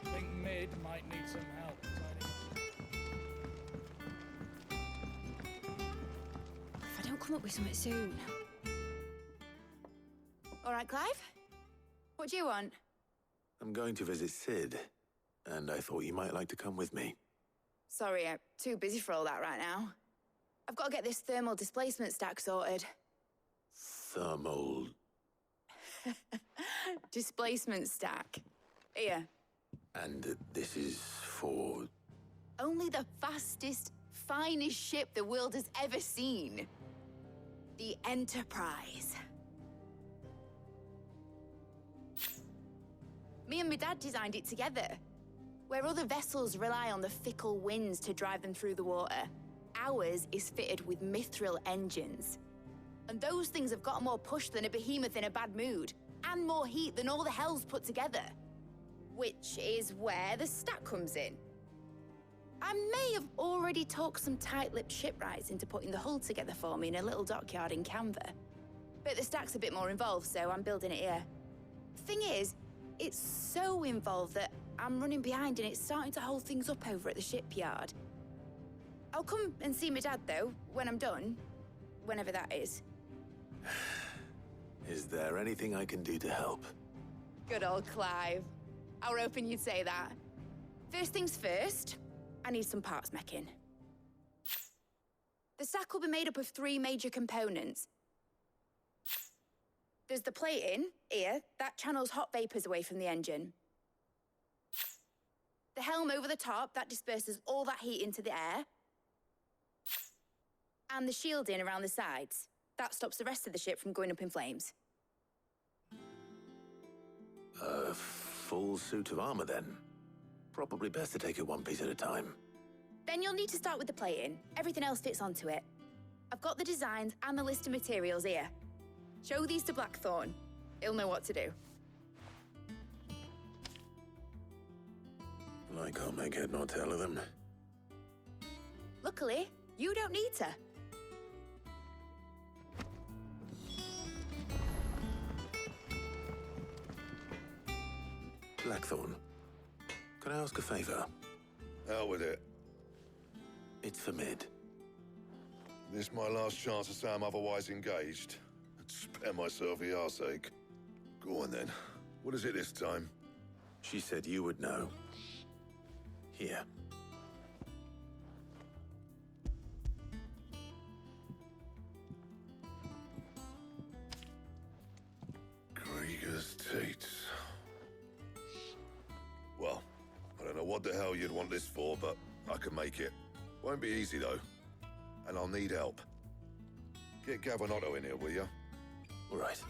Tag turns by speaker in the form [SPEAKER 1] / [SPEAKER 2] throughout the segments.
[SPEAKER 1] Think Mid might need some help tidying
[SPEAKER 2] If I don't come up with something soon. All right, Clive? What do you want?
[SPEAKER 3] I'm going to visit Sid, and I thought you might like to come with me.
[SPEAKER 2] Sorry, I'm too busy for all that right now. I've got to get this thermal displacement stack sorted.
[SPEAKER 3] Thermal...
[SPEAKER 2] Displacement stack. Here.
[SPEAKER 3] And this is for...
[SPEAKER 2] Only the fastest, finest ship the world has ever seen. The Enterprise. Me and my dad designed it together. Where other vessels rely on the fickle winds to drive them through the water, ours is fitted with mithril engines. And those things have got more push than a behemoth in a bad mood, and more heat than all the hells put together. Which is where the stack comes in. I may have already talked some tight-lipped shipwrights into putting the hull together for me in a little dockyard in Canva. But the stack's a bit more involved, so I'm building it here. Thing is, it's so involved that I'm running behind and it's starting to hold things up over at the shipyard. I'll come and see my dad, though, when I'm done. Whenever that is.
[SPEAKER 3] Is there anything I can do to help?
[SPEAKER 2] Good old Clive. I were hoping you'd say that. First things first, I need some parts meching. The stack will be made up of 3 major components. There's the plating, here, that channels hot vapors away from the engine. The helm over the top, that disperses all that heat into the air. And the shielding around the sides. That stops the rest of the ship from going up in flames.
[SPEAKER 3] A full suit of armor, then? Probably best to take it one piece at a time.
[SPEAKER 2] Then you'll need to start with the plating. Everything else fits onto it. I've got the designs and the list of materials here. Show these to Blackthorn. He'll know what to do.
[SPEAKER 3] I can't make head nor tail of them.
[SPEAKER 2] Luckily, you don't need to.
[SPEAKER 3] Blackthorn, can I ask a favor?
[SPEAKER 4] Out with it.
[SPEAKER 3] It's for Mid.
[SPEAKER 4] This my last chance to say I'm otherwise engaged. I'd spare myself the arseache. Go on then. What is it this time?
[SPEAKER 3] She said you would know. Here.
[SPEAKER 4] Krieger's Teats. Well, I don't know what the hell you'd want this for, but I can make it. Won't be easy, though. And I'll need help. Get Gavin-Otto in here, will you?
[SPEAKER 3] All right.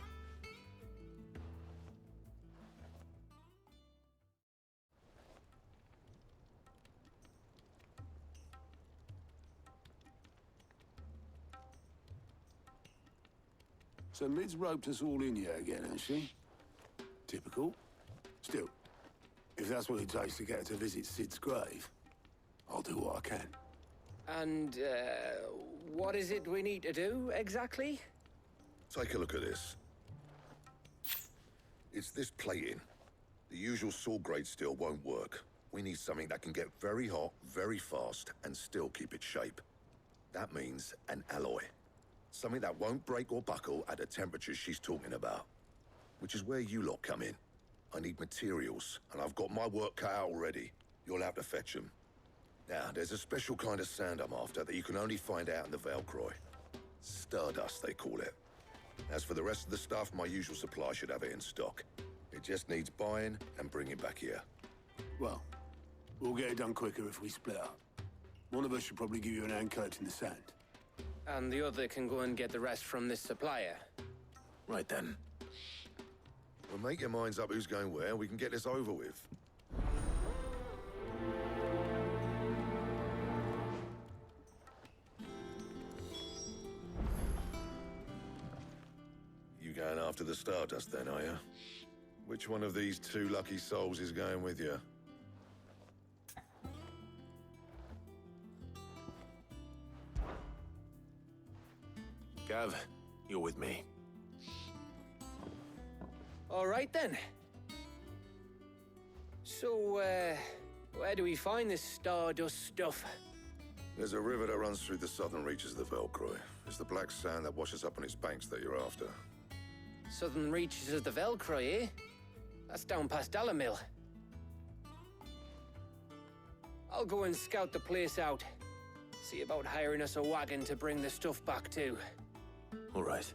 [SPEAKER 5] So Mid's roped us all in here again, has she? Typical. Still, if that's what it takes to get her to visit Sid's grave, I'll do what I can.
[SPEAKER 6] And, what is it we need to do, exactly?
[SPEAKER 4] Take a look at this. It's this plating. The usual sword-grade steel won't work. We need something that can get very hot, very fast, and still keep its shape. That means an alloy. Something that won't break or buckle at the temperatures she's talking about. Which is where you lot come in. I need materials, and I've got my work cut out already. You'll have to fetch them. Now, there's a special kind of sand I'm after that you can only find out in the Valcroy. Stardust, they call it. As for the rest of the stuff, my usual supply should have it in stock. It just needs buying and bringing back here.
[SPEAKER 5] Well, we'll get it done quicker if we split up. One of us should probably give you an hand collecting the sand.
[SPEAKER 6] And the other can go and get the rest from this supplier.
[SPEAKER 3] Right then.
[SPEAKER 4] Well, make your minds up who's going where, and we can get this over with. You going after the Stardust then, are you? Which one of these 2 lucky souls is going with you?
[SPEAKER 3] Gav, you're with me.
[SPEAKER 6] All right then. So, where do we find this Stardust stuff?
[SPEAKER 4] There's a river that runs through the southern reaches of the Velcroy. It's the black sand that washes up on its banks that you're after.
[SPEAKER 6] Southern reaches of the Velcroy, eh? That's down past Dalamil. I'll go and scout the place out. See about hiring us a wagon to bring the stuff back to.
[SPEAKER 3] All right.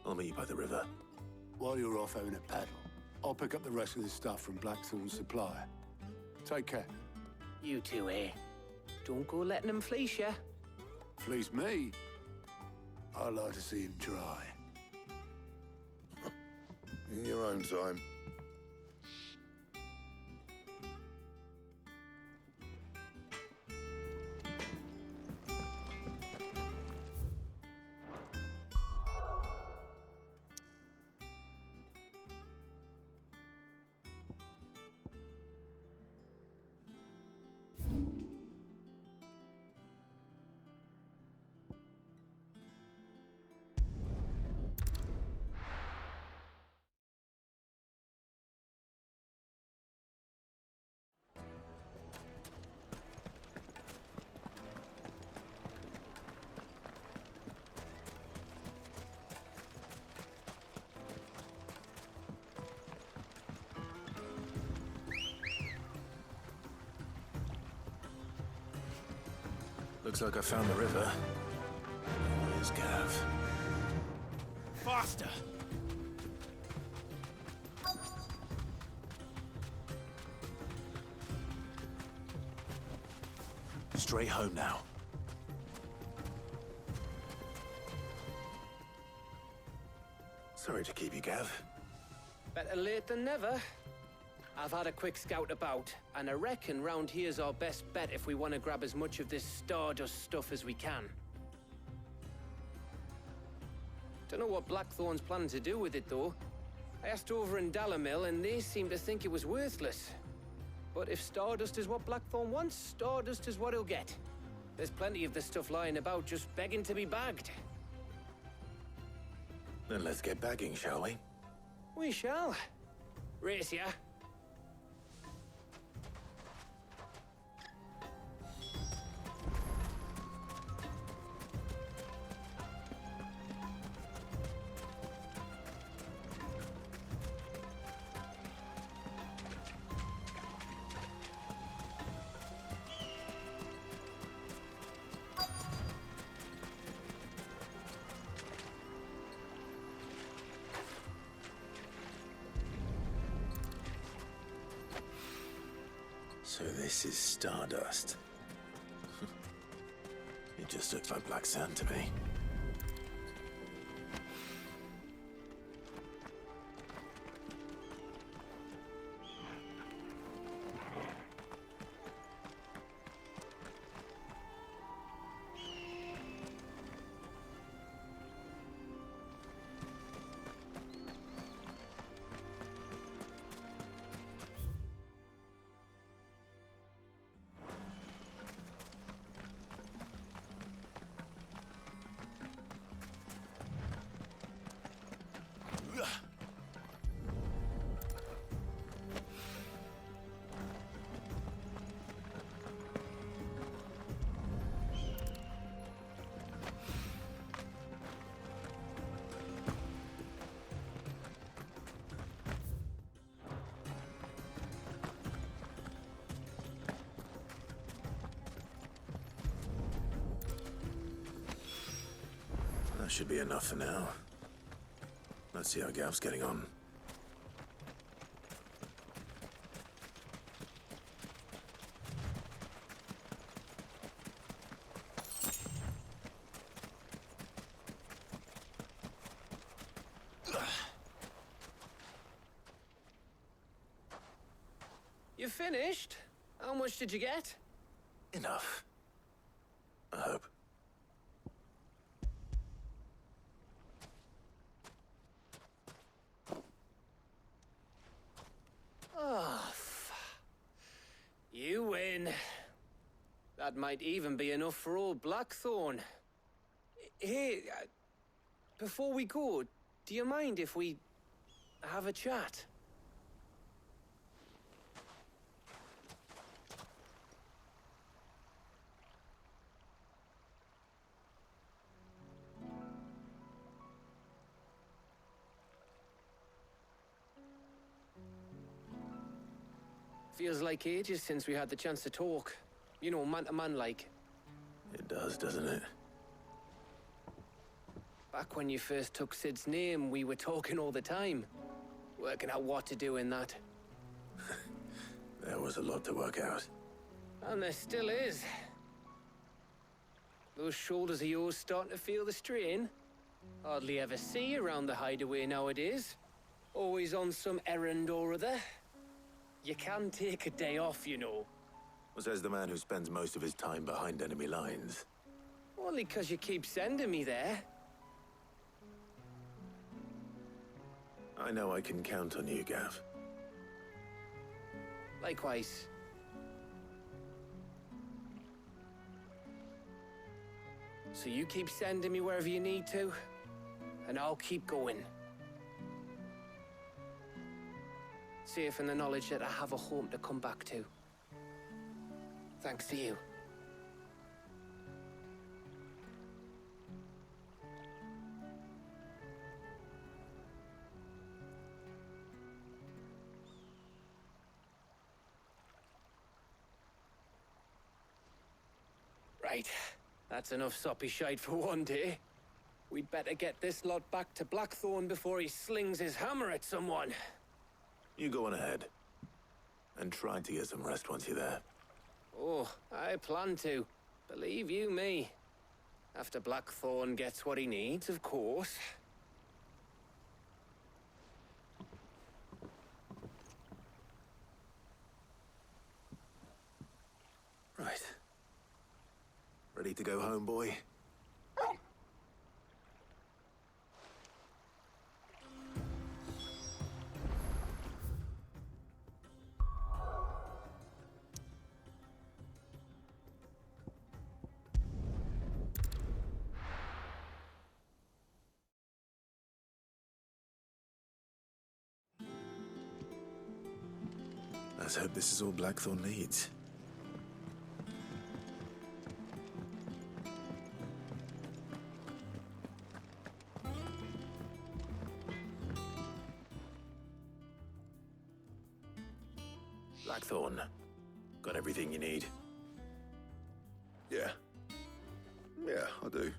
[SPEAKER 3] I'll meet you by the river.
[SPEAKER 5] While you're off having a paddle, I'll pick up the rest of the stuff from Blackthorn's supplier. Take care.
[SPEAKER 6] You two, eh? Don't go letting them fleece ya.
[SPEAKER 5] Fleece me? I'd like to see him try.
[SPEAKER 4] In your own time.
[SPEAKER 3] Looks like I found the river. Where's Gav?
[SPEAKER 1] Faster!
[SPEAKER 3] Straight home now. Sorry to keep you, Gav.
[SPEAKER 6] Better late than never. I've had a quick scout about, and I reckon round here's our best bet if we want to grab as much of this Stardust stuff as we can. Don't know what Blackthorn's planning to do with it, though. I asked over in Dalamil, and they seem to think it was worthless. But if Stardust is what Blackthorn wants, Stardust is what he'll get. There's plenty of this stuff lying about, just begging to be bagged.
[SPEAKER 3] Then let's get bagging, shall we?
[SPEAKER 6] We shall. Race ya.
[SPEAKER 3] So this is Stardust. It just looks like black sand to me. That should be enough for now. Let's see how Gav's getting on.
[SPEAKER 6] You finished? How much did you get?
[SPEAKER 3] Enough. I hope.
[SPEAKER 6] You win. That might even be enough for old Blackthorn. Hey, before we go, do you mind if we have a chat? Feels like ages since we had the chance to talk. You know, man to man like.
[SPEAKER 3] It does, doesn't it?
[SPEAKER 6] Back when you first took Sid's name, we were talking all the time. Working out what to do in that.
[SPEAKER 3] There was a lot to work out.
[SPEAKER 6] And there still is. Those shoulders of yours starting to feel the strain. Hardly ever see you around the hideaway nowadays. Always on some errand or other. You can take a day off, you know.
[SPEAKER 3] Says the man who spends most of his time behind enemy lines.
[SPEAKER 6] Only 'cause you keep sending me there.
[SPEAKER 3] I know I can count on you, Gav.
[SPEAKER 6] Likewise. So you keep sending me wherever you need to, and I'll keep going. Safe in the knowledge that I have a home to come back to. Thanks to you. Right. That's enough soppy shite for one day. We'd better get this lot back to Blackthorn before he slings his hammer at someone.
[SPEAKER 3] You go on ahead. And try to get some rest once you're there.
[SPEAKER 6] Oh, I plan to. Believe you me. After Blackthorn gets what he needs, of course.
[SPEAKER 3] Right. Ready to go home, boy? Let's hope this is all Blackthorn needs. Blackthorn, got everything you need?
[SPEAKER 4] Yeah. Yeah, I do.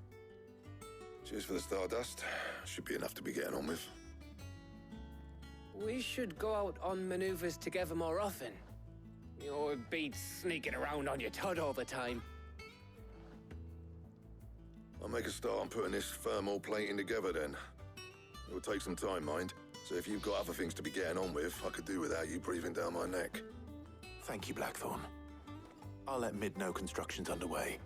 [SPEAKER 4] Cheers for the Stardust. Should be enough to be getting on with.
[SPEAKER 6] We should go out on maneuvers together more often. You know, it beats sneaking around on your Todd all the time.
[SPEAKER 4] I'll make a start on putting this thermal plating together then. It will take some time, mind. So if you've got other things to be getting on with, I could do without you breathing down my neck.
[SPEAKER 3] Thank you, Blackthorn. I'll let Mid know construction's underway.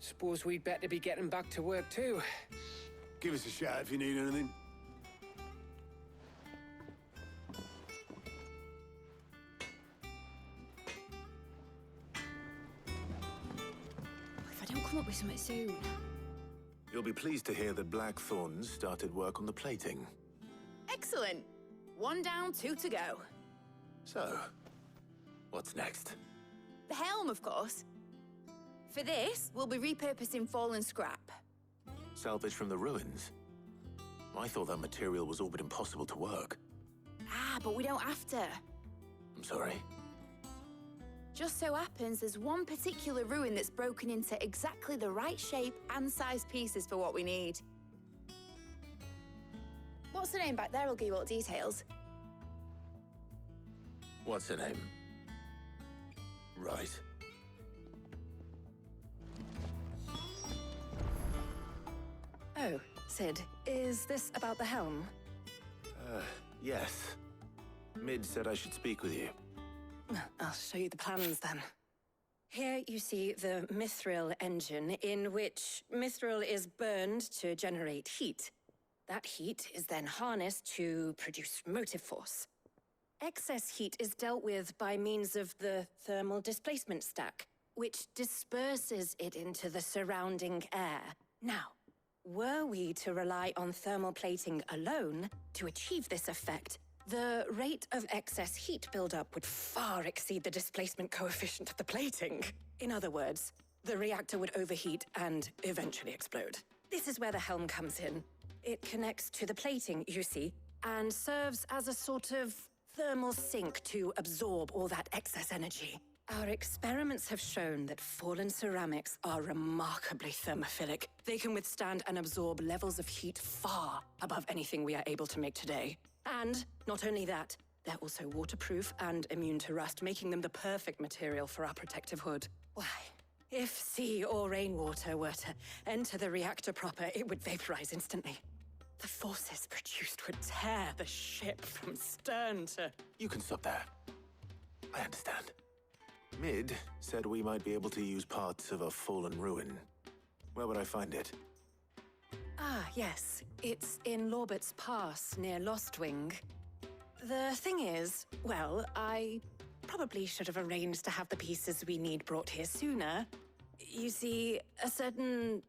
[SPEAKER 6] Suppose we'd better be getting back to work too.
[SPEAKER 5] Give us a shout if you need anything.
[SPEAKER 2] If I don't come up with something soon.
[SPEAKER 3] You'll be pleased to hear that Blackthorn's started work on the plating.
[SPEAKER 2] Excellent. 1 down, 2 to go.
[SPEAKER 3] So, what's next?
[SPEAKER 2] The helm, of course. For this, we'll be repurposing fallen scrap.
[SPEAKER 3] Salvage from the ruins? I thought that material was all but impossible to work.
[SPEAKER 2] Ah, but we don't have to.
[SPEAKER 3] I'm sorry.
[SPEAKER 2] Just so happens there's one particular ruin that's broken into exactly the right shape and size pieces for what we need. What's the name back there? I'll give you all the details.
[SPEAKER 3] What's her name? Right.
[SPEAKER 7] Oh, Sid, is this about the helm?
[SPEAKER 3] Yes. Mid said I should speak with you.
[SPEAKER 7] I'll show you the plans then. Here you see the mithril engine, in which mithril is burned to generate heat. That heat is then harnessed to produce motive force. Excess heat is dealt with by means of the thermal displacement stack, which disperses it into the surrounding air. Now, were we to rely on thermal plating alone to achieve this effect, the rate of excess heat buildup would far exceed the displacement coefficient of the plating. In other words, the reactor would overheat and eventually explode. This is where the helm comes in. It connects to the plating, you see, and serves as a sort of thermal sink to absorb all that excess energy. Our experiments have shown that fallen ceramics are remarkably thermophilic. They can withstand and absorb levels of heat far above anything we are able to make today. And not only that, they're also waterproof and immune to rust, making them the perfect material for our protective hood. Why, if sea or rainwater were to enter the reactor proper, it would vaporize instantly. The forces produced would tear the ship from stern to...
[SPEAKER 3] You can stop there. I understand. Mid said we might be able to use parts of a fallen ruin. Where would I find it?
[SPEAKER 7] Ah, yes. It's in Lorbert's Pass, near Lostwing. The thing is, well, I probably should have arranged to have the pieces we need brought here sooner. You see, a certain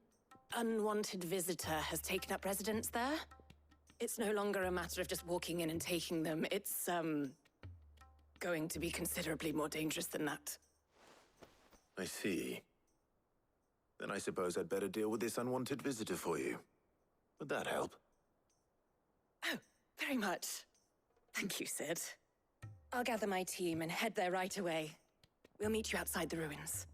[SPEAKER 7] unwanted visitor has taken up residence there. It's no longer a matter of just walking in and taking them. It's, going to be considerably more dangerous than that.
[SPEAKER 3] I see. Then I suppose I'd better deal with this unwanted visitor for you. Would that help?
[SPEAKER 7] Oh, very much. Thank you, Sid. I'll gather my team and head there right away. We'll meet you outside the ruins.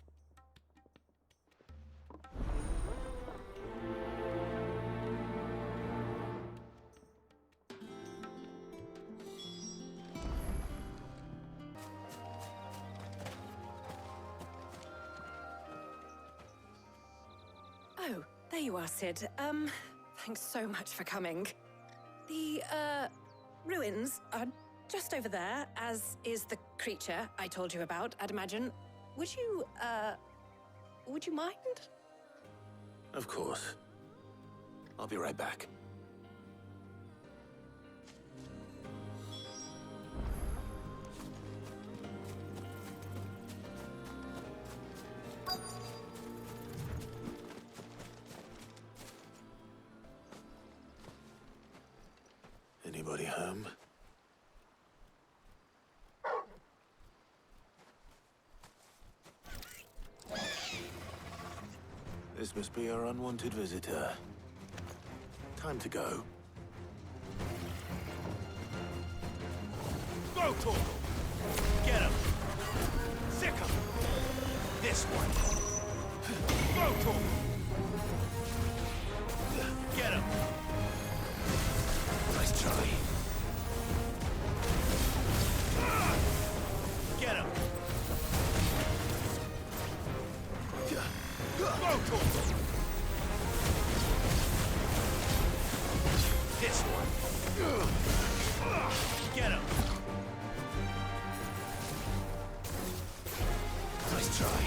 [SPEAKER 7] Oh, there you are, Sid. Thanks so much for coming. The, ruins are just over there, as is the creature I told you about, I'd imagine. Would you mind?
[SPEAKER 3] Of course. I'll be right back. Anybody home? This must be our unwanted visitor. Time to go.
[SPEAKER 8] Go, Torgal! Get him! Sick him! This one! Go, Torgal! Get him! Nice try. Get him! Go, Torgal! This one! Get him! Nice try.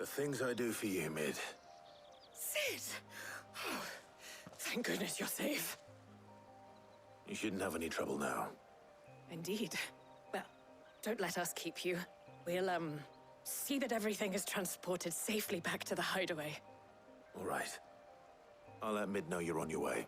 [SPEAKER 3] The things I do for you, Mid.
[SPEAKER 7] Sid! Oh, thank goodness you're safe.
[SPEAKER 3] You shouldn't have any trouble now.
[SPEAKER 7] Indeed. Well, don't let us keep you. We'll, see that everything is transported safely back to the hideaway.
[SPEAKER 3] All right. I'll let Mid know you're on your way.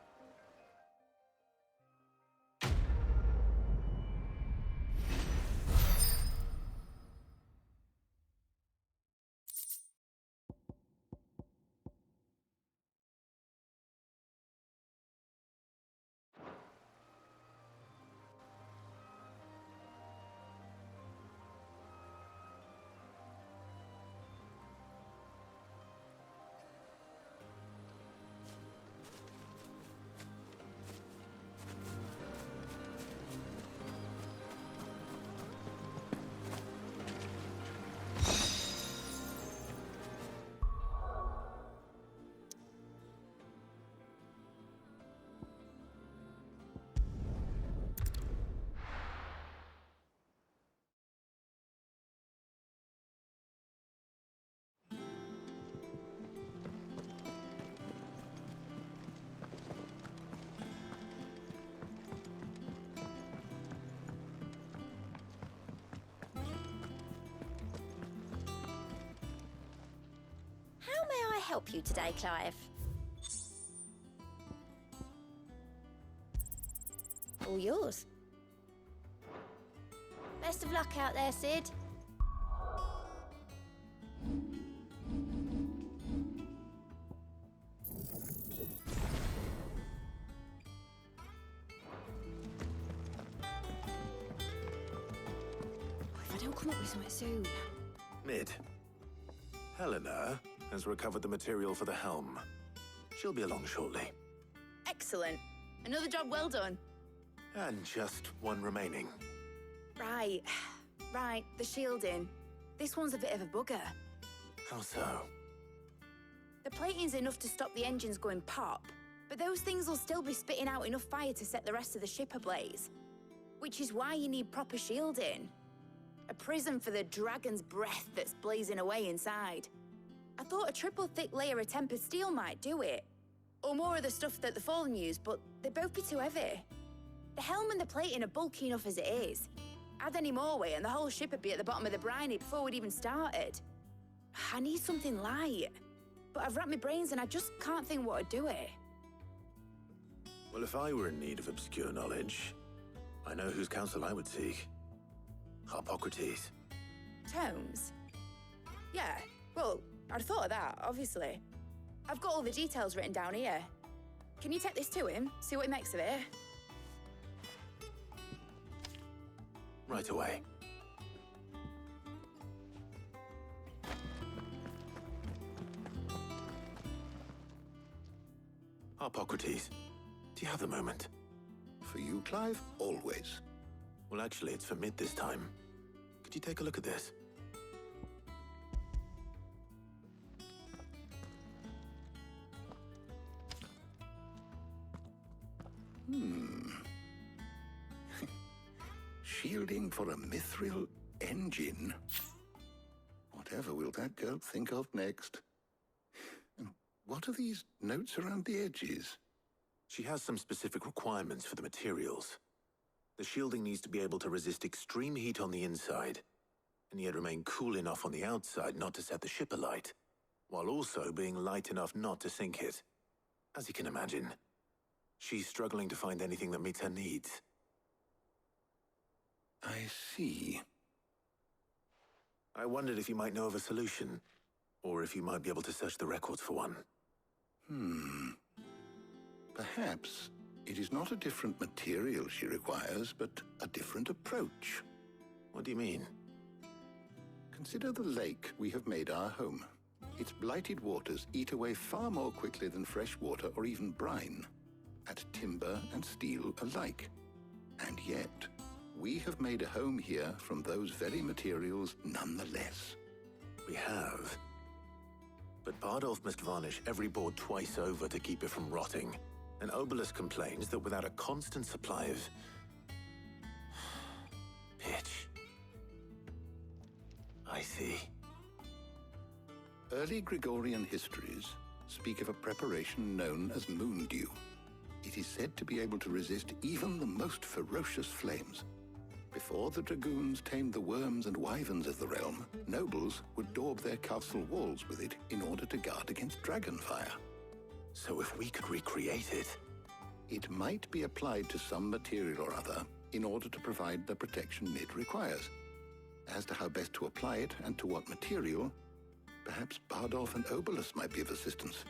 [SPEAKER 9] How may I help you today, Clive? All yours. Best of luck out there, Sid.
[SPEAKER 2] If I don't come up with something soon.
[SPEAKER 3] Mid. Helena has recovered the material for the helm. She'll be along shortly.
[SPEAKER 2] Excellent. Another job well done.
[SPEAKER 3] And just one remaining.
[SPEAKER 2] Right. Right, the shielding. This one's a bit of a bugger.
[SPEAKER 3] How so?
[SPEAKER 2] The plating's enough to stop the engines going pop, but those things will still be spitting out enough fire to set the rest of the ship ablaze. Which is why you need proper shielding. A prism for the dragon's breath that's blazing away inside. I thought a triple thick layer of tempered steel might do it. Or more of the stuff that the Fallen use, but they'd both be too heavy. The helm and the plating are bulky enough as it is. Add any more weight and the whole ship would be at the bottom of the briny before we'd even started. I need something light. But I've racked my brains and I just can't think what would do it.
[SPEAKER 3] Well, if I were in need of obscure knowledge, I know whose counsel I would seek. Harpocrates.
[SPEAKER 2] Tomes? Yeah, well, I'd have thought of that, obviously. I've got all the details written down here. Can you take this to him, see what he makes of it?
[SPEAKER 3] Right away. Harpocrates, do you have a moment?
[SPEAKER 4] For you, Clive, always.
[SPEAKER 3] Well, actually, it's for Mid this time. Could you take a look at this?
[SPEAKER 4] Shielding for a mithril engine? Whatever will that girl think of next? And what are these notes around the edges?
[SPEAKER 3] She has some specific requirements for the materials. The shielding needs to be able to resist extreme heat on the inside, and yet remain cool enough on the outside not to set the ship alight, while also being light enough not to sink it. As you can imagine, she's struggling to find anything that meets her needs.
[SPEAKER 4] I see.
[SPEAKER 3] I wondered if you might know of a solution, or if you might be able to search the records for one.
[SPEAKER 4] Perhaps it is not a different material she requires, but a different approach.
[SPEAKER 3] What do you mean?
[SPEAKER 4] Consider the lake we have made our home. Its blighted waters eat away far more quickly than fresh water or even brine, at timber and steel alike. And yet, we have made a home here from those very materials nonetheless.
[SPEAKER 3] We have. But Bardolph must varnish every board twice over to keep it from rotting. And Obelisk complains that without a constant supply of pitch. I see.
[SPEAKER 10] Early Gregorian histories speak of a preparation known as moon dew. It is said to be able to resist even the most ferocious flames. Before the dragoons tamed the worms and wyverns of the realm, nobles would daub their castle walls with it in order to guard against dragon fire.
[SPEAKER 3] So if we could recreate it...
[SPEAKER 10] It might be applied to some material or other in order to provide the protection it requires. As to how best to apply it and to what material, perhaps Bardolph and Obolus might be of assistance.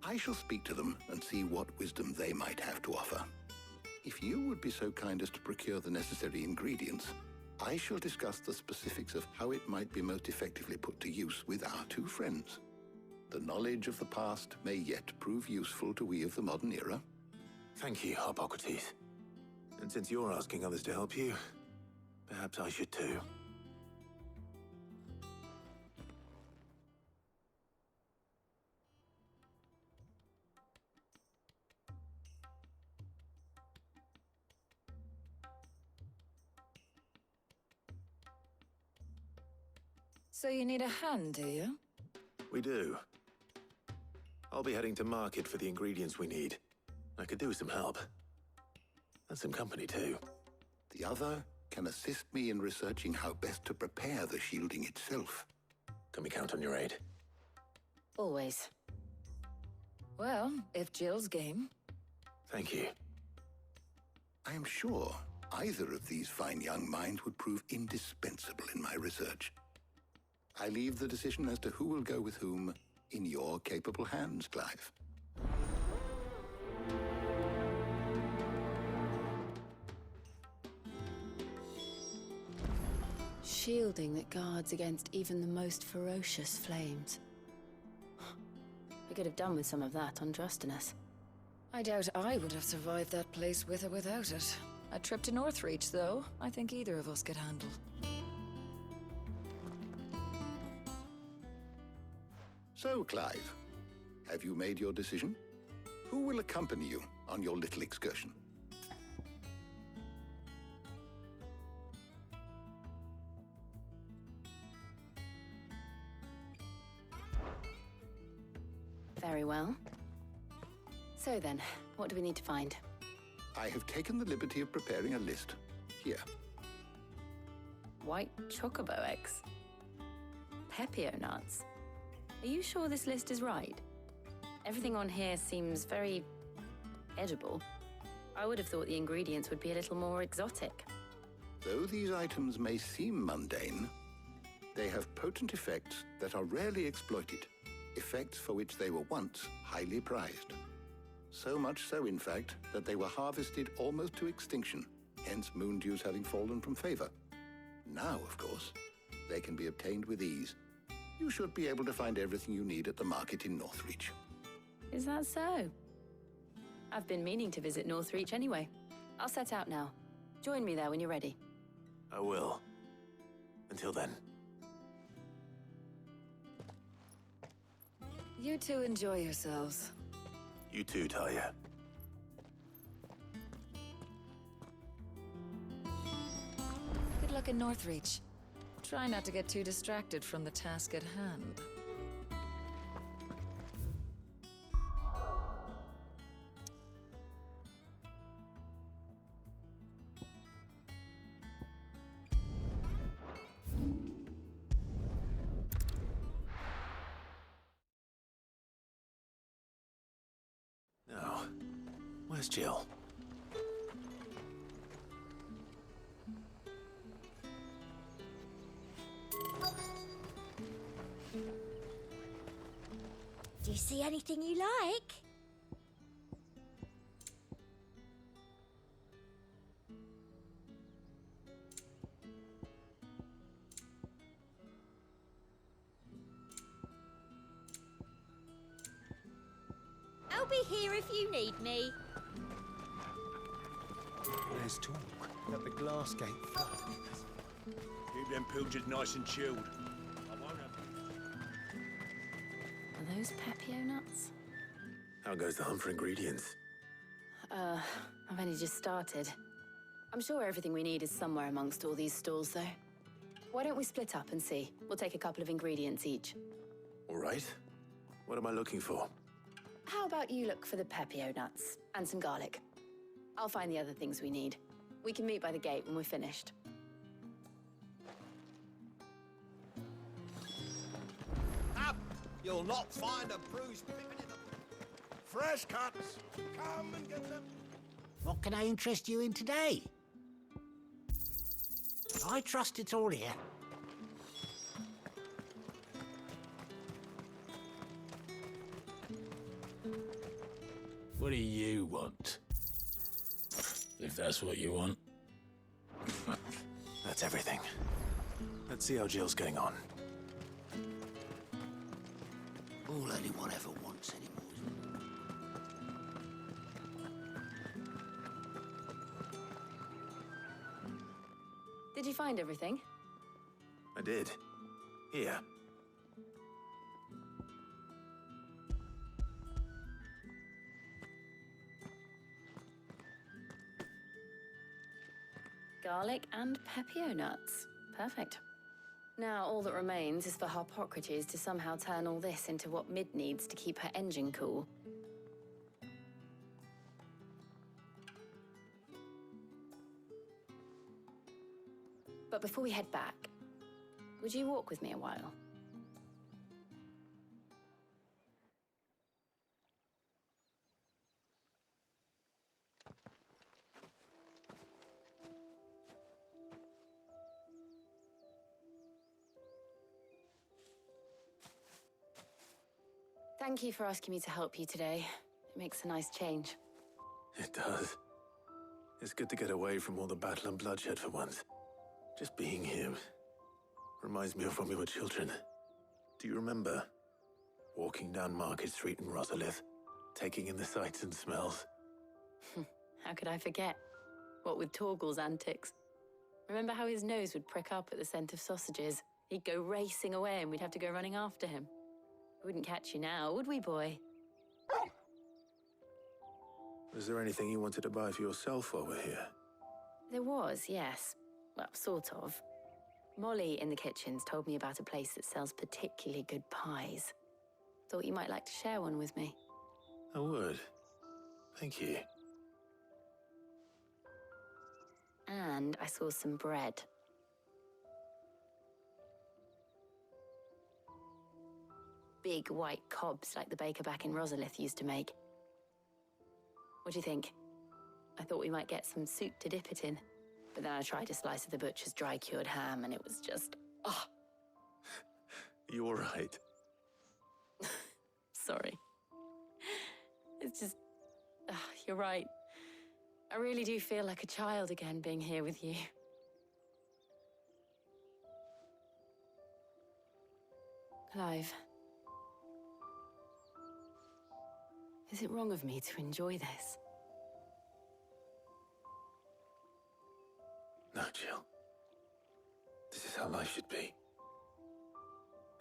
[SPEAKER 10] I shall speak to them and see what wisdom they might have to offer. If you would be so kind as to procure the necessary ingredients, I shall discuss the specifics of how it might be most effectively put to use with our two friends. The knowledge of the past may yet prove useful to we of the modern era.
[SPEAKER 3] Thank you, Harpocrates. And since you're asking others to help you, perhaps I should too.
[SPEAKER 11] So you need a hand, do you?
[SPEAKER 3] We do. I'll be heading to market for the ingredients we need. I could do with some help. And some company, too.
[SPEAKER 10] The other can assist me in researching how best to prepare the shielding itself.
[SPEAKER 3] Can we count on your aid?
[SPEAKER 7] Always.
[SPEAKER 11] Well, if Jill's game.
[SPEAKER 3] Thank you.
[SPEAKER 10] I am sure either of these fine young minds would prove indispensable in my research. I leave the decision as to who will go with whom in your capable hands, Clive.
[SPEAKER 2] Shielding that guards against even the most ferocious flames. We could have done with some of that on Drustinus.
[SPEAKER 11] I doubt I would have survived that place with or without it. A trip to Northreach, though, I think either of us could handle.
[SPEAKER 10] So, Clive, have you made your decision? Who will accompany you on your little excursion?
[SPEAKER 2] Very well. So then, what do we need to find?
[SPEAKER 10] I have taken the liberty of preparing a list. Here.
[SPEAKER 2] White chocobo eggs. Pepio nuts. Are you sure this list is right? Everything on here seems very edible. I would have thought the ingredients would be a little more exotic.
[SPEAKER 10] Though these items may seem mundane, they have potent effects that are rarely exploited, effects for which they were once highly prized. So much so, in fact, that they were harvested almost to extinction, hence moon dews having fallen from favor. Now, of course, they can be obtained with ease. You should be able to find everything you need at the market in Northreach.
[SPEAKER 2] Is that so? I've been meaning to visit Northreach anyway. I'll set out now. Join me there when you're ready.
[SPEAKER 3] I will. Until then.
[SPEAKER 11] You two enjoy yourselves.
[SPEAKER 3] You too, Talia.
[SPEAKER 11] Good luck in Northreach. Try not to get too distracted from the task at hand.
[SPEAKER 3] Now, where's Jill?
[SPEAKER 9] Do you see anything you like? I'll be here if you need me.
[SPEAKER 8] There's talk that the glass gate flood. Keep them pilgers nice and chilled. I won't have them.
[SPEAKER 2] Are those Pepio nuts?
[SPEAKER 3] How goes the hunt for ingredients?
[SPEAKER 2] I've only just started. I'm sure everything we need is somewhere amongst all these stalls, though. Why don't we split up and see? We'll take a couple of ingredients each.
[SPEAKER 3] All right. What am I looking for?
[SPEAKER 2] How about you look for the Pepio nuts and some garlic? I'll find the other things we need. We can meet by the gate when we're finished.
[SPEAKER 8] Up! You'll not find a bruised pippin in the... Fresh cuts! Come and get them!
[SPEAKER 12] What can I interest you in today? I trust it's all here.
[SPEAKER 5] What do you want? If that's what you want.
[SPEAKER 3] That's everything. Let's see how Jill's getting on.
[SPEAKER 12] All anyone ever wants anymore.
[SPEAKER 2] Did you find everything?
[SPEAKER 3] I did. Here.
[SPEAKER 2] Garlic and Pepio nuts. Perfect. Now all that remains is for Harpocrates to somehow turn all this into what Mid needs to keep her engine cool. But before we head back, would you walk with me a while? Thank you for asking me to help you today. It makes a nice change.
[SPEAKER 3] It does. It's good to get away from all the battle and bloodshed for once. Just being here reminds me of when we were children. Do you remember? Walking down Market Street in Rosalith, taking in the sights and smells.
[SPEAKER 2] How could I forget? What with Torgal's antics. Remember how his nose would prick up at the scent of sausages? He'd go racing away and we'd have to go running after him. We wouldn't catch you now, would we, boy?
[SPEAKER 3] Was there anything you wanted to buy for yourself while we're here?
[SPEAKER 2] There was, yes. Well, sort of. Molly in the kitchens told me about a place that sells particularly good pies. Thought you might like to share one with me.
[SPEAKER 3] I would. Thank you.
[SPEAKER 2] And I saw some bread. Big white cobs like the baker back in Rosalith used to make. What do you think? I thought we might get some soup to dip it in. But then I tried a slice of the butcher's dry-cured ham and it was just... oh.
[SPEAKER 3] You all right?
[SPEAKER 2] Sorry. It's just... you're right. I really do feel like a child again being here with you. Clive. Is it wrong of me to enjoy this?
[SPEAKER 3] No, Jill. This is how life should be.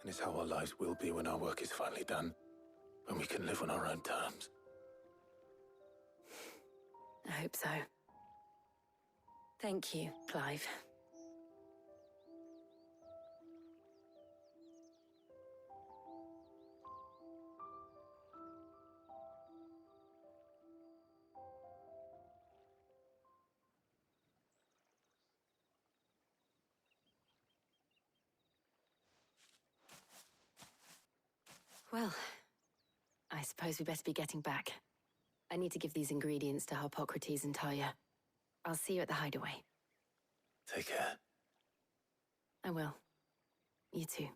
[SPEAKER 3] And it's how our lives will be when our work is finally done. When we can live on our own terms.
[SPEAKER 2] I hope so. Thank you, Clive. Well, I suppose we best be getting back. I need to give these ingredients to Harpocrates and Talia. I'll see you at the hideaway.
[SPEAKER 3] Take care.
[SPEAKER 2] I will. You too.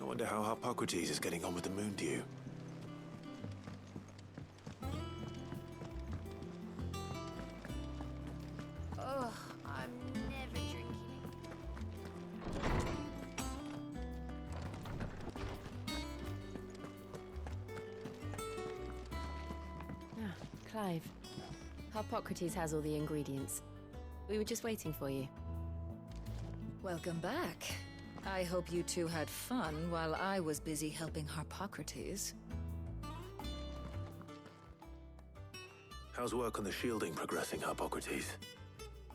[SPEAKER 3] I wonder how Harpocrates is getting on with the Moondew.
[SPEAKER 13] Ugh, I'm Clive, Harpocrates has all the ingredients. We were just waiting for you.
[SPEAKER 11] Welcome back. I hope you two had fun while I was busy helping Harpocrates.
[SPEAKER 3] How's work on the shielding progressing, Harpocrates?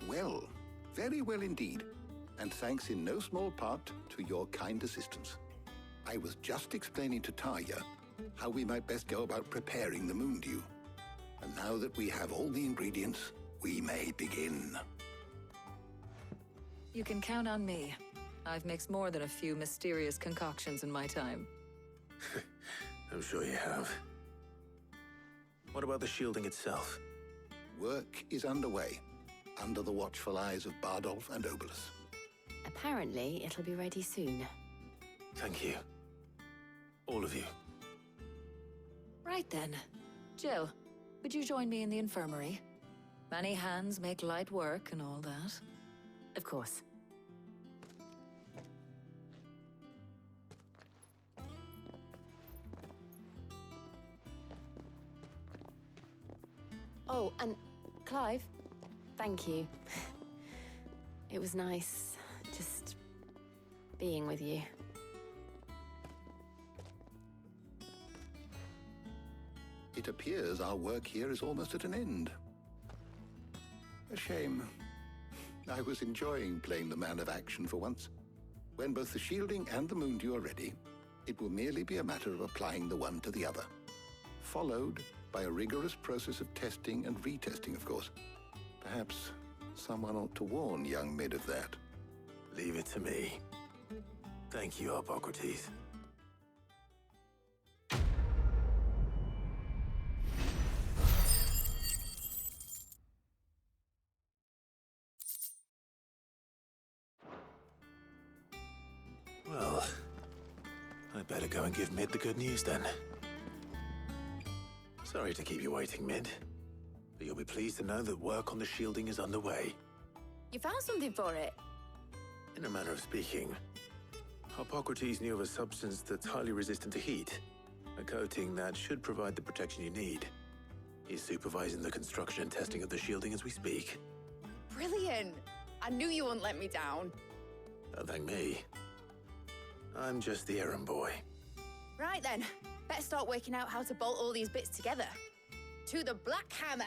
[SPEAKER 10] Well, very well indeed. And thanks in no small part to your kind assistance. I was just explaining to Tarja how we might best go about preparing the Moondew. And now that we have all the ingredients, we may begin.
[SPEAKER 11] You can count on me. I've mixed more than a few mysterious concoctions in my time.
[SPEAKER 3] I'm sure you have. What about the shielding itself?
[SPEAKER 10] Work is underway, under the watchful eyes of Bardolph and Obolus.
[SPEAKER 13] Apparently, it'll be ready soon.
[SPEAKER 3] Thank you. All of you.
[SPEAKER 11] Right then. Jill, would you join me in the infirmary? Many hands make light work and all that.
[SPEAKER 13] Of course. Oh, and Clive, thank you. It was nice just being with you.
[SPEAKER 10] It appears our work here is almost at an end. A shame. I was enjoying playing the man of action for once. When both the shielding and the Moondew are ready, it will merely be a matter of applying the one to the other. Followed by a rigorous process of testing and retesting, of course. Perhaps someone ought to warn young Mid of that.
[SPEAKER 3] Leave it to me. Thank you, Harpocrates. Well, I'd better go and give Mid the good news then. Sorry to keep you waiting, Mid, but you'll be pleased to know that work on the shielding is underway.
[SPEAKER 2] You found something for it?
[SPEAKER 3] In a manner of speaking, Harpocrates knew of a substance that's highly resistant to heat, a coating that should provide the protection you need. He's supervising the construction and testing of the shielding as we speak.
[SPEAKER 2] Brilliant! I knew you wouldn't let me down.
[SPEAKER 3] Don't thank me. I'm just the errand boy.
[SPEAKER 2] Right then, better start working out how to bolt all these bits together. To the Black Hammer!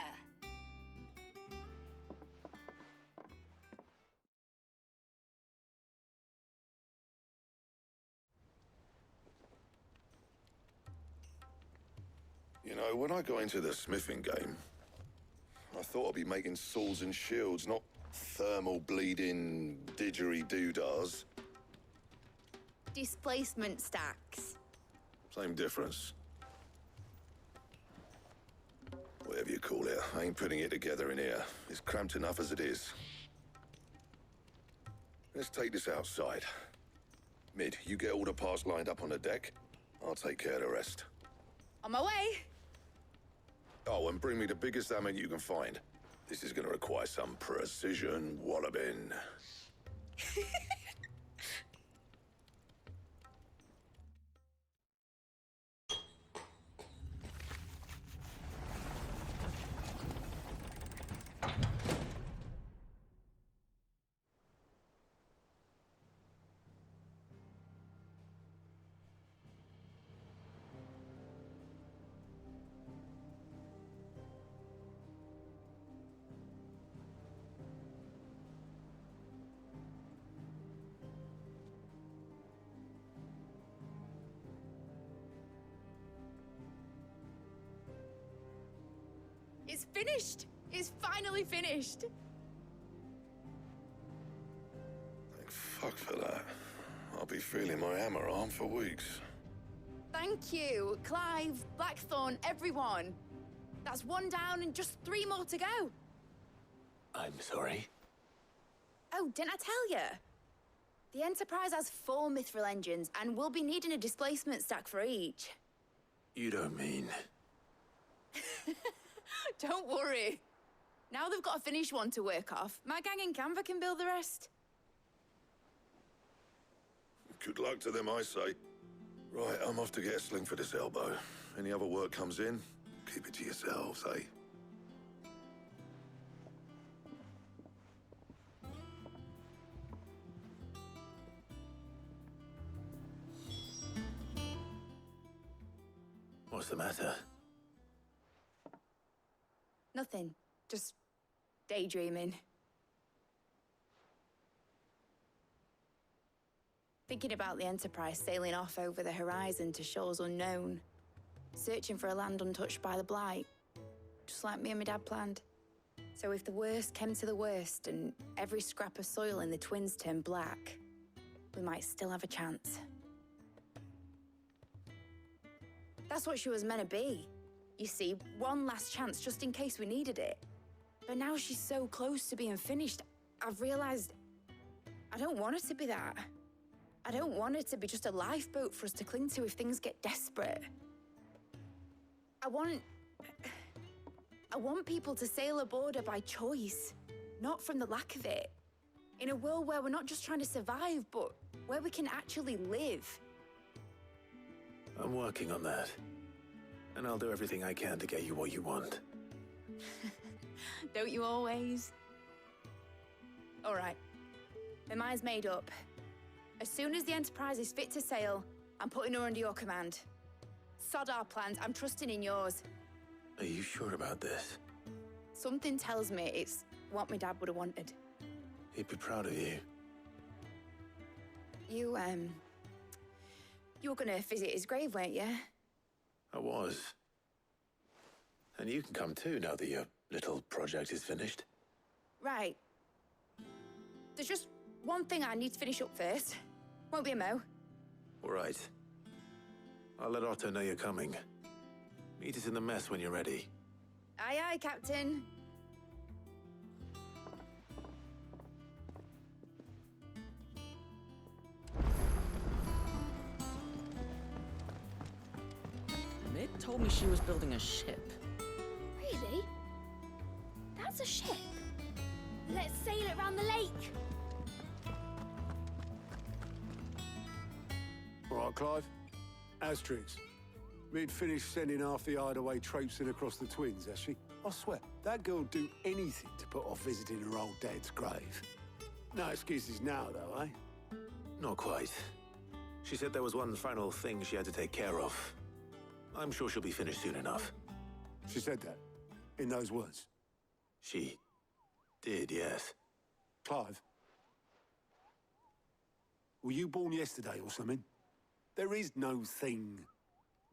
[SPEAKER 4] You know, when I got into the smithing game, I thought I'd be making swords and shields, not thermal bleeding didgeridoo-dahs.
[SPEAKER 2] Displacement stacks.
[SPEAKER 4] Same difference. Whatever you call it, I ain't putting it together in here. It's cramped enough as it is. Let's take this outside. Mid, you get all the parts lined up on the deck. I'll take care of the rest.
[SPEAKER 2] On my way!
[SPEAKER 4] Oh, and bring me the biggest hammer you can find. This is gonna require some precision walloping.
[SPEAKER 2] It's finished! It's finally finished!
[SPEAKER 4] Thank fuck for that. I'll be feeling my hammer arm for weeks.
[SPEAKER 2] Thank you, Clive, Blackthorn, everyone. That's one down and just 3 more to go.
[SPEAKER 3] I'm sorry.
[SPEAKER 2] Oh, didn't I tell you? The Enterprise has 4 mithril engines and we'll be needing a displacement stack for each.
[SPEAKER 3] You don't mean...
[SPEAKER 2] Don't worry. Now they've got a finished one to work off, my gang in Canva can build the rest.
[SPEAKER 4] Good luck to them, I say. Right, I'm off to get a sling for this elbow. Any other work comes in, keep it to yourselves, eh?
[SPEAKER 3] What's the matter?
[SPEAKER 2] Nothing. Just daydreaming. Thinking about the Enterprise sailing off over the horizon to shores unknown. Searching for a land untouched by the Blight. Just like me and my dad planned. So if the worst came to the worst and every scrap of soil in the Twins turned black, we might still have a chance. That's what she was meant to be. You see, one last chance just in case we needed it. But now she's so close to being finished, I've realized I don't want her to be that. I don't want her to be just a lifeboat for us to cling to if things get desperate. I want people to sail aboard her by choice, not from the lack of it. In a world where we're not just trying to survive, but where we can actually live.
[SPEAKER 3] I'm working on that. And I'll do everything I can to get you what you want.
[SPEAKER 2] Don't you always? All right. My mind's made up. As soon as the Enterprise is fit to sail, I'm putting her under your command. Sod our plans, I'm trusting in yours.
[SPEAKER 3] Are you sure about this?
[SPEAKER 2] Something tells me it's what my dad would have wanted.
[SPEAKER 3] He'd be proud of you.
[SPEAKER 2] You were gonna visit his grave, weren't you?
[SPEAKER 3] I was. And you can come too now that your little project is finished.
[SPEAKER 2] Right. There's just one thing I need to finish up first. Won't be a mo.
[SPEAKER 3] All right. I'll let Otto know you're coming. Meet us in the mess when you're ready.
[SPEAKER 2] Aye, aye, Captain.
[SPEAKER 14] Mid told me she was building a ship.
[SPEAKER 9] Really? That's a ship. Let's sail it around the lake.
[SPEAKER 5] All right, Clive. Asterix. Mid finished sending half the hideaway traipsing across the Twins, has she? I swear, that girl'd do anything to put off visiting her old dad's grave. No excuses now, though, eh?
[SPEAKER 3] Not quite. She said there was one final thing she had to take care of. I'm sure she'll be finished soon enough.
[SPEAKER 5] She said that? In those words?
[SPEAKER 3] She did, yes.
[SPEAKER 5] Clive? Were you born yesterday or something? There is no thing.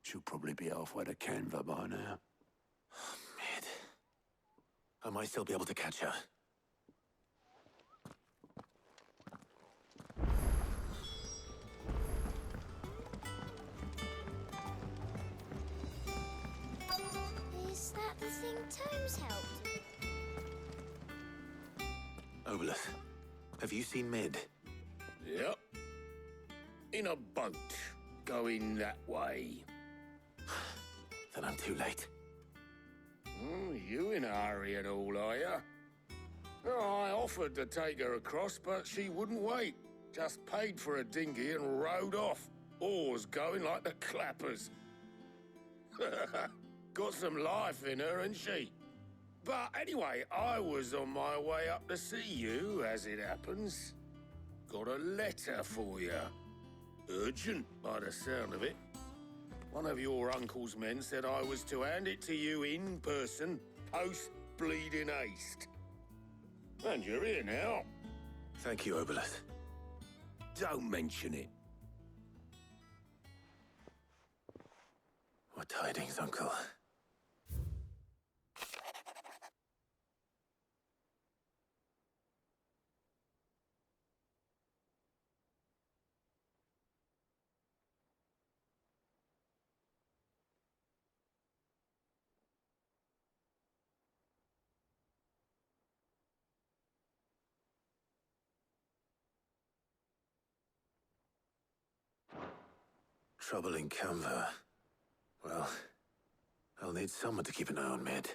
[SPEAKER 5] She'll probably be halfway to Canva by now.
[SPEAKER 3] Mid. I might still be able to catch her.
[SPEAKER 9] Is that the thing Tomes helped?
[SPEAKER 3] Obolus, have you seen Mid?
[SPEAKER 8] Yep. In a boat, going that way.
[SPEAKER 3] Then I'm too late.
[SPEAKER 8] You in a hurry at all, are you? Oh, I offered to take her across, but she wouldn't wait. Just paid for a dinghy and rowed off. Oars going like the clappers. Got some life in her, ain't she? But anyway, I was on my way up to see you, as it happens. Got a letter for you. Urgent, by the sound of it. One of your uncle's men said I was to hand it to you in person, post-bleeding haste. And you're here now.
[SPEAKER 3] Thank you, Obolus.
[SPEAKER 8] Don't mention it.
[SPEAKER 3] What tidings, Uncle? Trouble in Canva. Well, I'll need someone to keep an eye on Mid.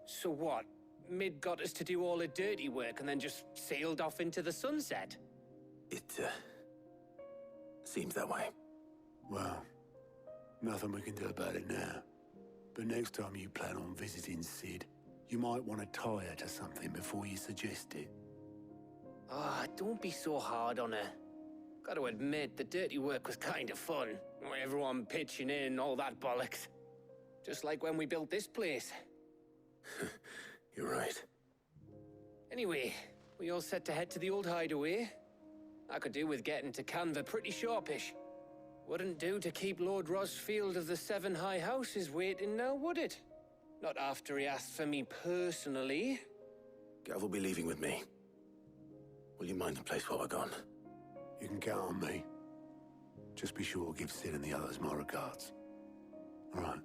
[SPEAKER 6] So what? Mid got us to do all the dirty work and then just sailed off into the sunset?
[SPEAKER 3] It, seems that way.
[SPEAKER 5] Well, nothing we can do about it now. But next time you plan on visiting Sid, you might want to tie her to something before you suggest it.
[SPEAKER 6] Ah, don't be so hard on her. Gotta admit, the dirty work was kind of fun. Everyone pitching in, all that bollocks. Just like when we built this place.
[SPEAKER 3] You're right.
[SPEAKER 6] Anyway, we all set to head to the old hideaway. I could do with getting to Canva pretty sharpish. Wouldn't do to keep Lord Rosfield of the Seven High Houses waiting now, would it? Not after he asked for me personally.
[SPEAKER 3] Gav will be leaving with me. Will you mind the place while we're gone?
[SPEAKER 5] You can count on me. Just be sure to give Sid and the others my regards. All right.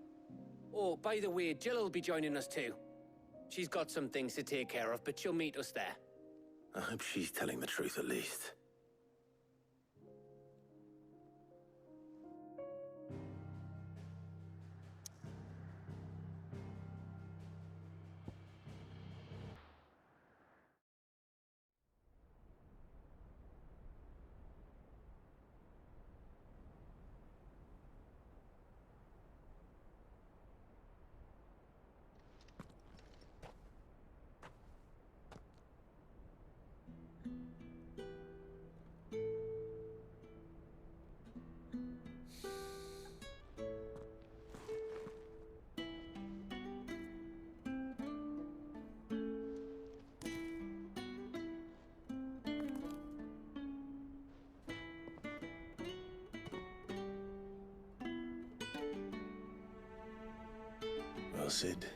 [SPEAKER 6] Oh, by the way, Jill will be joining us too. She's got some things to take care of, but she'll meet us there.
[SPEAKER 3] I hope she's telling the truth at least. Well, Sid,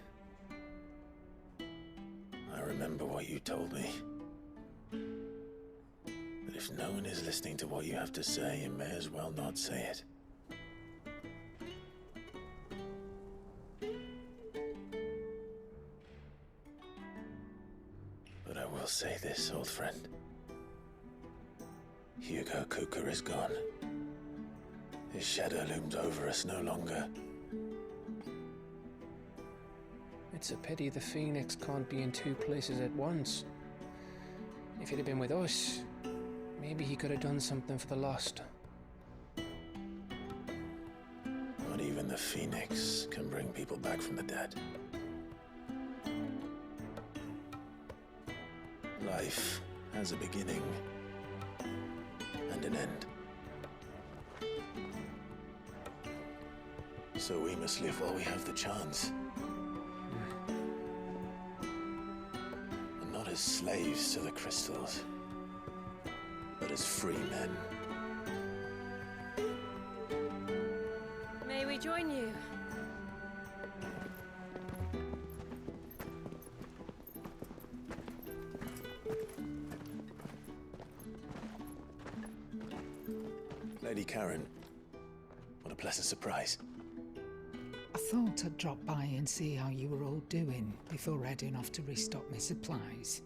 [SPEAKER 3] I remember what you told me. But if no one is listening to what you have to say, you may as well not say it. But I will say this, old friend. Hugo Kuka is gone. His shadow looms over us no longer.
[SPEAKER 6] It's a pity the Phoenix can't be in two places at once. If he'd have been with us, maybe he could have done something for the lost.
[SPEAKER 3] Not even the Phoenix can bring people back from the dead. Life has a beginning and an end. So we must live while we have the chance. And not as slaves to the crystals, but as free men.
[SPEAKER 7] May we join you?
[SPEAKER 3] Lady Karen, what a pleasant surprise.
[SPEAKER 15] I thought I'd drop by and see how you were all doing before heading off to restock my supplies.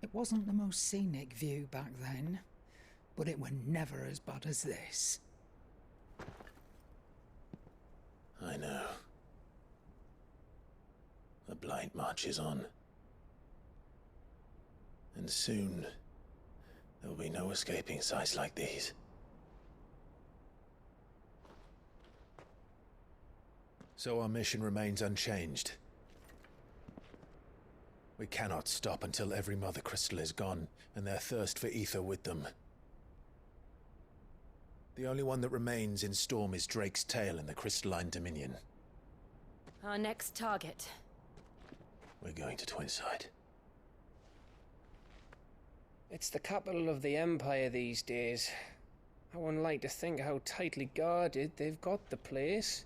[SPEAKER 15] It wasn't the most scenic view back then, but it were never as bad as this.
[SPEAKER 3] I know. The Blight marches on. And soon, there will be no escaping sights like these. So our mission remains unchanged. We cannot stop until every Mother Crystal is gone, and their thirst for ether with them. The only one that remains in Storm is Drake's Tail in the Crystalline Dominion.
[SPEAKER 7] Our next target.
[SPEAKER 3] We're going to Twinside.
[SPEAKER 6] It's the capital of the Empire these days. I wouldn't like to think how tightly guarded they've got the place.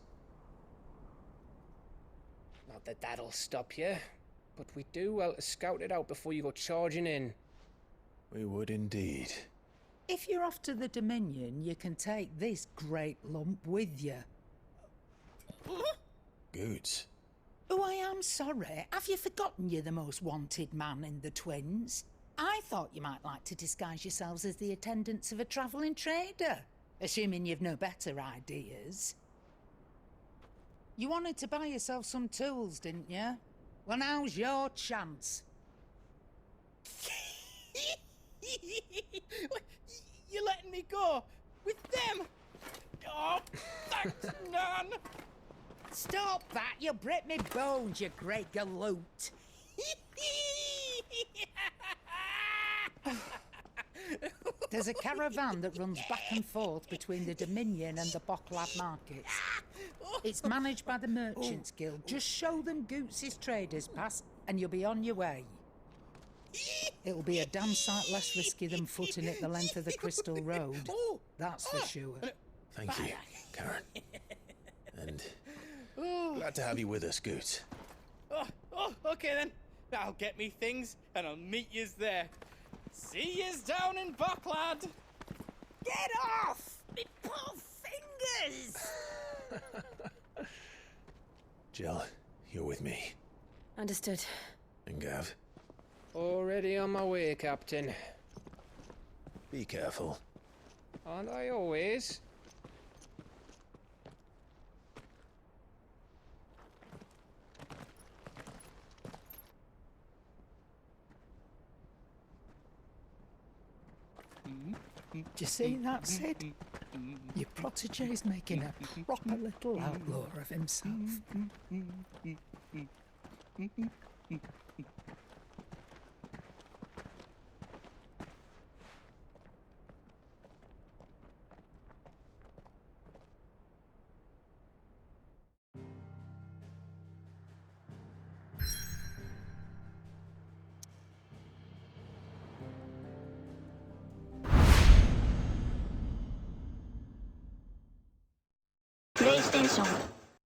[SPEAKER 6] Not that that'll stop you, but we do well to scout it out before you go charging in.
[SPEAKER 3] We would indeed.
[SPEAKER 15] If you're off to the Dominion, you can take this great lump with you.
[SPEAKER 3] Goods.
[SPEAKER 15] Oh, I am sorry. Have you forgotten you're the most wanted man in the Twins? I thought you might like to disguise yourselves as the attendants of a travelling trader. Assuming you've no better ideas. You wanted to buy yourself some tools, didn't you? Well, now's your chance.
[SPEAKER 1] You're letting me go with them? Oh, thanks, Nan.
[SPEAKER 15] Stop that! You'll break me bones, you great galoot. There's a caravan that runs back and forth between the Dominion and the Bocklad markets. It's managed by the Merchants Guild. Just show them Goots' traders pass and you'll be on your way. It'll be a damn sight less risky than footing it the length of the Crystal Road. That's for sure.
[SPEAKER 3] Thank you, Karen. And glad to have you with us, Goots.
[SPEAKER 1] Okay then. I'll get me things and I'll meet yous there. See yous down in Bocklad.
[SPEAKER 15] Get off! Me poor fingers!
[SPEAKER 3] Jill, you're with me.
[SPEAKER 7] Understood.
[SPEAKER 3] And Gav,
[SPEAKER 6] Already on my way, Captain.
[SPEAKER 3] be careful.
[SPEAKER 6] Aren't I always?
[SPEAKER 15] Do you see that, Sid? Your protege's making a proper little outlaw of himself.
[SPEAKER 9] PlayStation